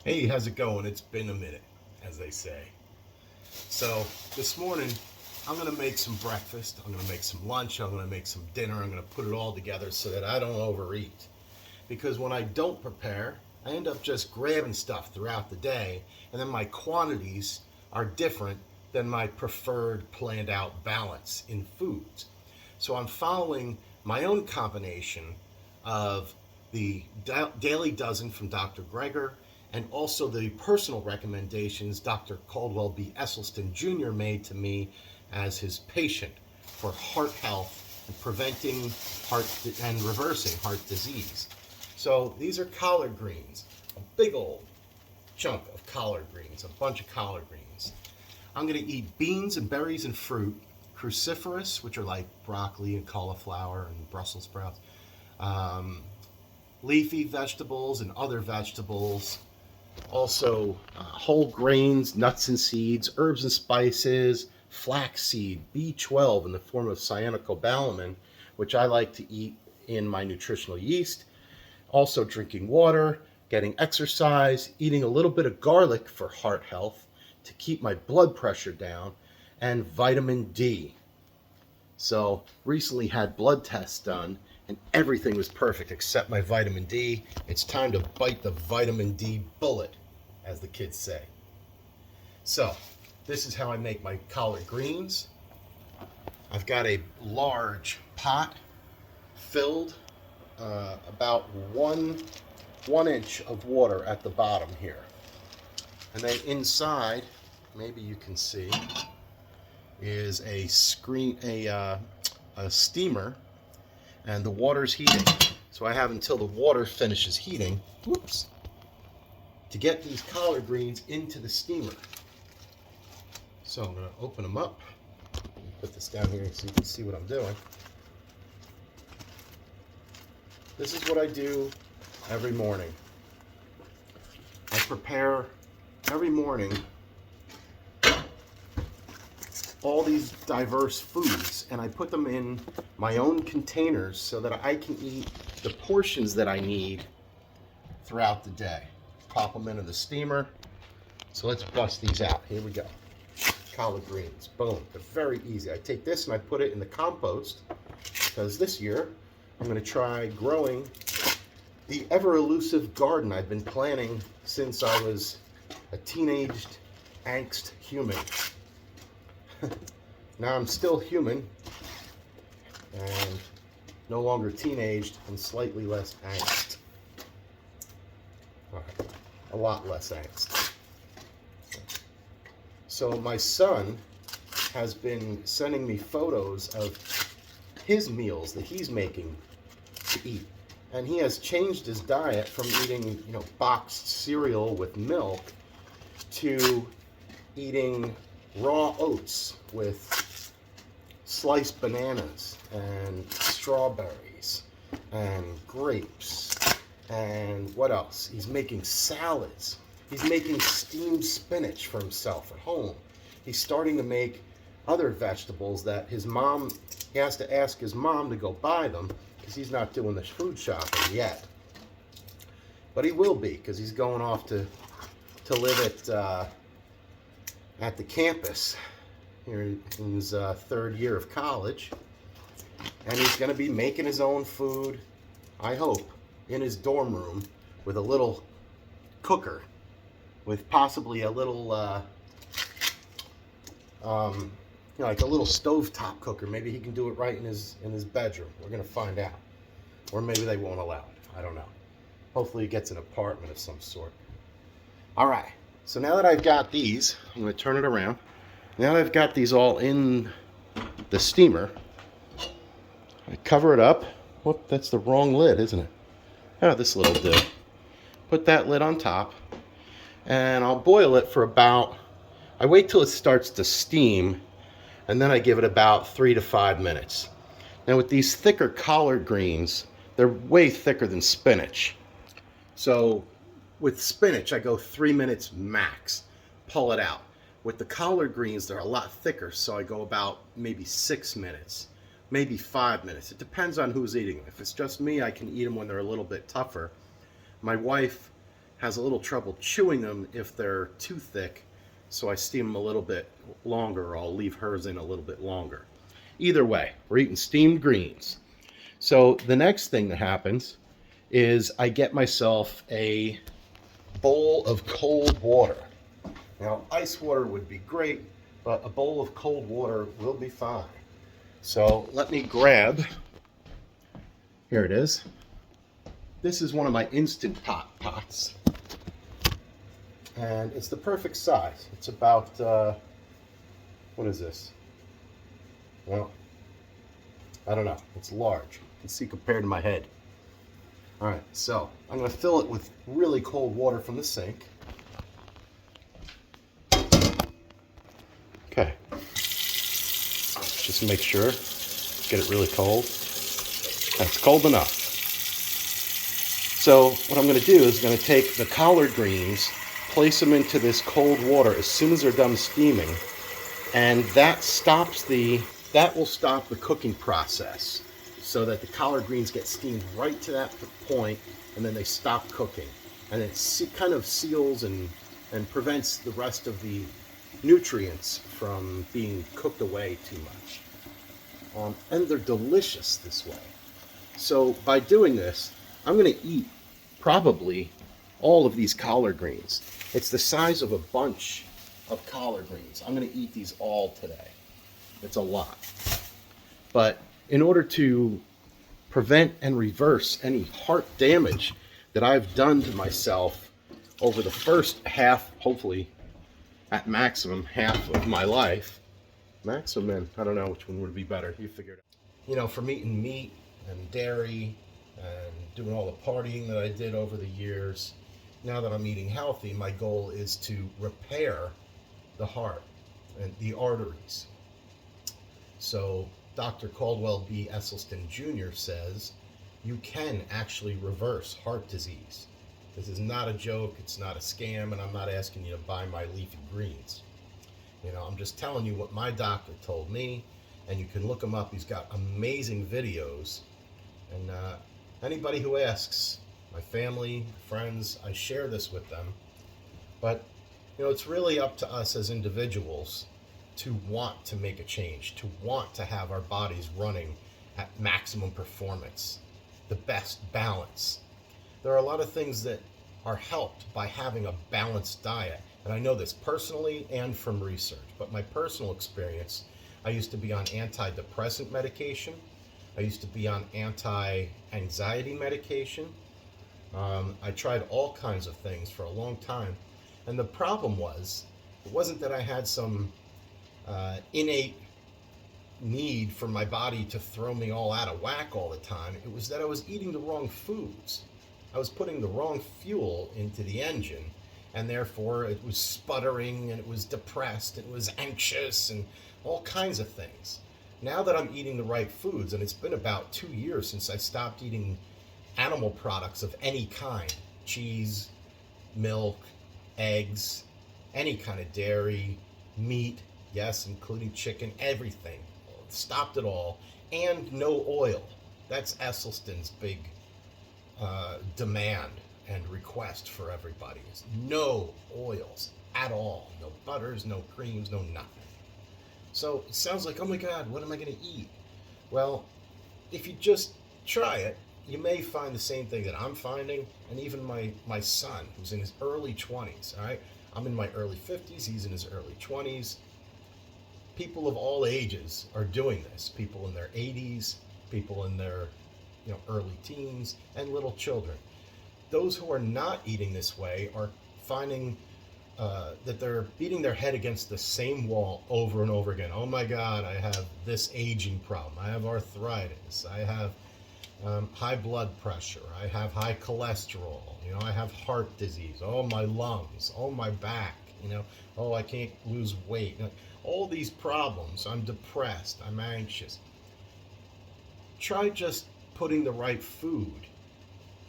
Hey, how's it going? It's been a minute, as they say. So, this morning, I'm going to make some breakfast, I'm going to make some lunch, I'm going to make some dinner, I'm going to put it all together so that I don't overeat. Because when I don't prepare, I end up just grabbing stuff throughout the day, and then my quantities are different than my preferred planned out balance in foods. So, I'm following my own combination of the Daily Dozen from Dr. Greger and also the personal recommendations Dr. Caldwell B. Esselstyn Jr. made to me as his patient for heart health and preventing and reversing heart disease. So these are collard greens, a big old chunk of collard greens, a bunch of collard greens. I'm going to eat beans and berries and fruit, cruciferous, which are like broccoli and cauliflower and Brussels sprouts, leafy vegetables and other vegetables, also whole grains, nuts and seeds, herbs and spices, flaxseed, B12 in the form of cyanocobalamin, which I like to eat in my nutritional yeast. Also drinking water, getting exercise, eating a little bit of garlic for heart health to keep my blood pressure down, and vitamin D. So recently had blood tests done and everything was perfect except my vitamin D. It's time to bite the vitamin D bullet, as the kids say. So this is how I make my collard greens. I've got a large pot filled about one inch of water at the bottom here. And then inside, maybe you can see, is a steamer, and the water's heating. So I have until the water finishes heating, to get these collard greens into the steamer. So I'm going to open them up. Put this down here so you can see what I'm doing. This is what I do every morning. I prepare every morning all these diverse foods, and I put them in my own containers so that I can eat the portions that I need throughout the day. Pop them into the steamer. So let's bust these out. Here we go. Collard greens. Boom. They're very easy. I take this and I put it in the compost because this year I'm going to try growing the ever elusive garden I've been planning since I was a teenaged angst human. Now I'm still human and no longer teenaged and slightly less angst. All right, a lot less angst. So my son has been sending me photos of his meals that he's making to eat. And he has changed his diet from eating, boxed cereal with milk to eating raw oats with sliced bananas and strawberries and grapes. And what else? He's making salads. He's making steamed spinach for himself at home. He's starting to make other vegetables that he has to ask his mom to go buy them because he's not doing the food shopping yet. But he will be, because he's going off to live at the campus here in his third year of college. And he's going to be making his own food, I hope, in his dorm room with a little cooker, with possibly a little, like a little stovetop cooker. Maybe he can do it right in his bedroom. We're going to find out. Or maybe they won't allow it. I don't know. Hopefully he gets an apartment of some sort. All right. So now that I've got these, I'm going to turn it around. Now that I've got these all in the steamer, I cover it up. Whoop, that's the wrong lid, isn't it? Oh, this little do. Put that lid on top, and I'll boil it for I wait till it starts to steam, and then I give it about 3 to 5 minutes. Now with these thicker collard greens, they're way thicker than spinach. So with spinach, I go 3 minutes max, pull it out. With the collard greens, they're a lot thicker, so I go about maybe 6 minutes, maybe 5 minutes. It depends on who's eating them. If it's just me, I can eat them when they're a little bit tougher. My wife has a little trouble chewing them if they're too thick, so I steam them a little bit longer, or I'll leave hers in a little bit longer. Either way, we're eating steamed greens. So the next thing that happens is I get myself a bowl of cold water. Now, ice water would be great, but a bowl of cold water will be fine. So let me grab, here it is. This is one of my Instant Pot pots. And it's the perfect size. It's about, what is this? Well, I don't know. It's large. You can see compared to my head. All right, so I'm going to fill it with really cold water from the sink. Okay. Just make sure. Get it really cold. That's cold enough. So what I'm going to do is going to take the collard greens, place them into this cold water as soon as they're done steaming, and that will stop the cooking process, so that the collard greens get steamed right to that point, and then they stop cooking, and it kind of seals and prevents the rest of the nutrients from being cooked away too much. And they're delicious this way. So by doing this, I'm going to eat probably all of these collard greens. It's the size of a bunch of collard greens. I'm going to eat these all today. It's a lot. But in order to prevent and reverse any heart damage that I've done to myself over the first half, hopefully at maximum half of my life, maximum, I don't know which one would be better, you figure it out. You know, from eating meat and dairy and doing all the partying that I did over the years, now that I'm eating healthy, my goal is to repair the heart and the arteries. So Dr. Caldwell B. Esselstyn Jr. says you can actually reverse heart disease. This is not a joke, it's not a scam, and I'm not asking you to buy my leafy greens. You know, I'm just telling you what my doctor told me, and you can look him up. He's got amazing videos, and anybody who asks, my family, friends, I share this with them. But, you know, it's really up to us as individuals to want to make a change, to want to have our bodies running at maximum performance, the best balance. There are a lot of things that are helped by having a balanced diet. And I know this personally and from research, but my personal experience, I used to be on antidepressant medication. I used to be on anti-anxiety medication. I tried all kinds of things for a long time. And the problem was, it wasn't that I had some innate need for my body to throw me all out of whack all the time. It was that I was eating the wrong foods. I was putting the wrong fuel into the engine, and therefore it was sputtering, and it was depressed, and it was anxious, and all kinds of things. Now that I'm eating the right foods, and it's been about 2 years since I stopped eating animal products of any kind, cheese, milk, eggs, any kind of dairy, meat, yes, including chicken, everything. Stopped it all, and no oil. That's Esselstyn's big demand and request for everybody, is no oils at all. No butters, no creams, no nothing. So it sounds like, oh my God, what am I going to eat? Well, if you just try it, you may find the same thing that I'm finding, and even my son, who's in his early 20s, all right? I'm in my early 50s, he's in his early 20s. People of all ages are doing this. People in their 80s, people in their early teens, and little children. Those who are not eating this way are finding that they're beating their head against the same wall over and over again. Oh my God, I have this aging problem. I have arthritis. I have high blood pressure. I have high cholesterol. I have heart disease. Oh, my lungs. Oh, my back. Oh, I can't lose weight. All these problems. I'm depressed. I'm anxious. Try just putting the right food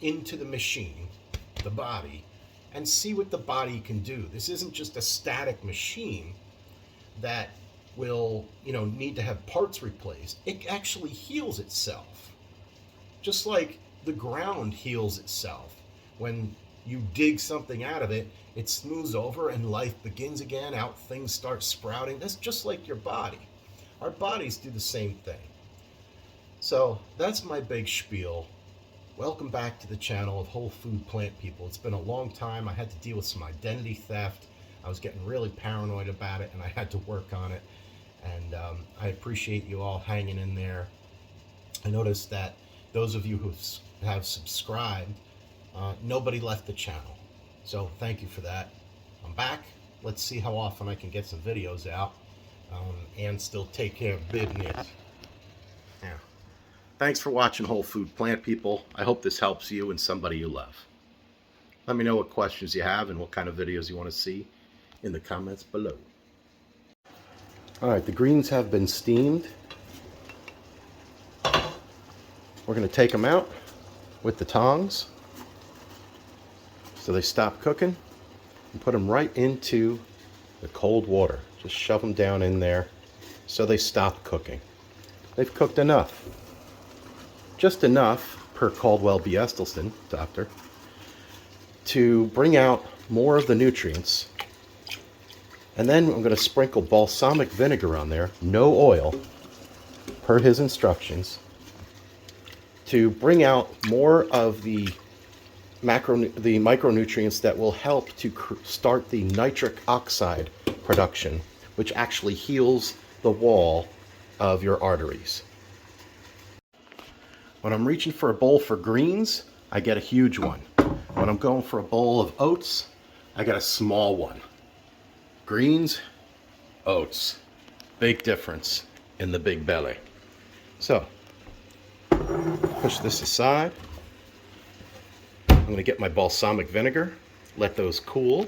into the machine, the body, and see what the body can do. This isn't just a static machine that will, need to have parts replaced. It actually heals itself. Just like the ground heals itself when you dig something out of it, it smooths over and life begins again. Out things start sprouting. That's just like your body. Our bodies do the same thing. So that's my big spiel. Welcome back to the channel of Whole Food Plant People. It's been a long time. I had to deal with some identity theft. I was getting really paranoid about it, and I had to work on it. And I appreciate you all hanging in there. I noticed that those of you who have subscribed, nobody left the channel. So thank you for that. I'm back. Let's see how often I can get some videos out and still take care of business. Yeah. Thanks for watching Whole Food Plant People. I hope this helps you and somebody you love. Let me know what questions you have and what kind of videos you want to see in the comments below. Alright, the greens have been steamed. We're going to take them out with the tongs so they stop cooking and put them right into the cold water. Just shove them down in there so they stop cooking. They've cooked enough. Just enough, per Caldwell B. Esselstyn, doctor, to bring out more of the nutrients. And then I'm going to sprinkle balsamic vinegar on there, no oil, per his instructions, to bring out more of the micronutrients that will help to start the nitric oxide production, which actually heals the wall of your arteries. When I'm reaching for a bowl for greens, I get a huge one. When I'm going for a bowl of oats, I get a small one. Greens, oats, big difference in the big belly. So, push this aside. I'm going to get my balsamic vinegar, let those cool.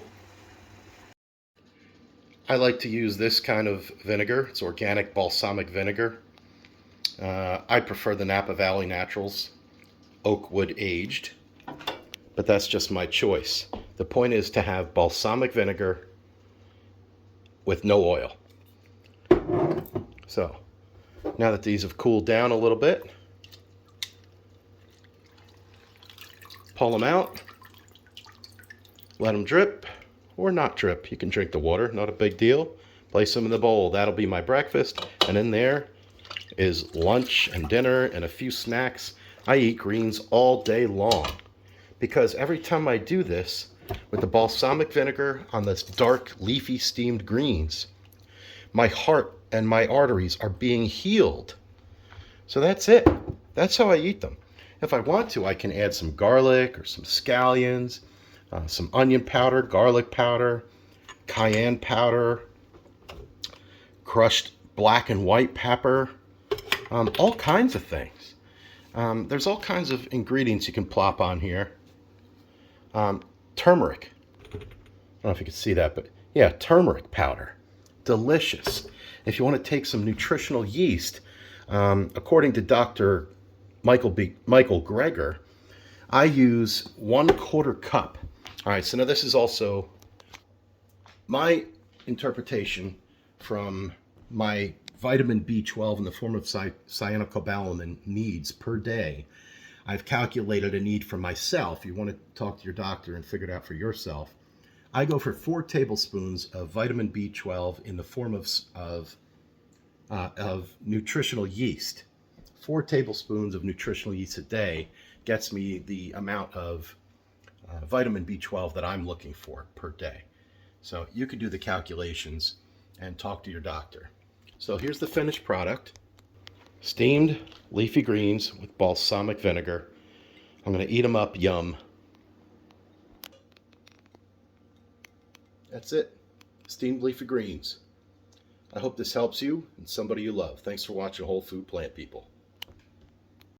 I like to use this kind of vinegar. It's organic balsamic vinegar. I prefer the Napa Valley Naturals Oakwood Aged, but that's just my choice. The point is to have balsamic vinegar with no oil. So, now that these have cooled down a little bit, pull them out, let them drip, or not drip. You can drink the water, not a big deal. Place them in the bowl. That'll be my breakfast, and in there is lunch and dinner and a few snacks. I eat greens all day long because every time I do this with the balsamic vinegar on this dark leafy steamed greens, my heart and my arteries are being healed. So that's it. That's how I eat them. If I want to, I can add some garlic or some scallions, some onion powder, garlic powder, cayenne powder, crushed black and white pepper, all kinds of things. There's all kinds of ingredients you can plop on here. Turmeric. I don't know if you can see that, but yeah, turmeric powder. Delicious. If you want to take some nutritional yeast, according to Dr. Michael Greger, I use 1/4 cup. All right, so now this is also my interpretation from my vitamin B12 in the form of cyanocobalamin needs per day. I've calculated a need for myself. You want to talk to your doctor and figure it out for yourself. I go for 4 tablespoons of vitamin B12 in the form of nutritional yeast. 4 tablespoons of nutritional yeast a day gets me the amount of vitamin B12 that I'm looking for per day. So you could do the calculations and talk to your doctor. So here's the finished product. Steamed leafy greens with balsamic vinegar. I'm going to eat them up, yum. That's it. Steamed leafy greens. I hope this helps you and somebody you love. Thanks for watching Whole Food Plant People.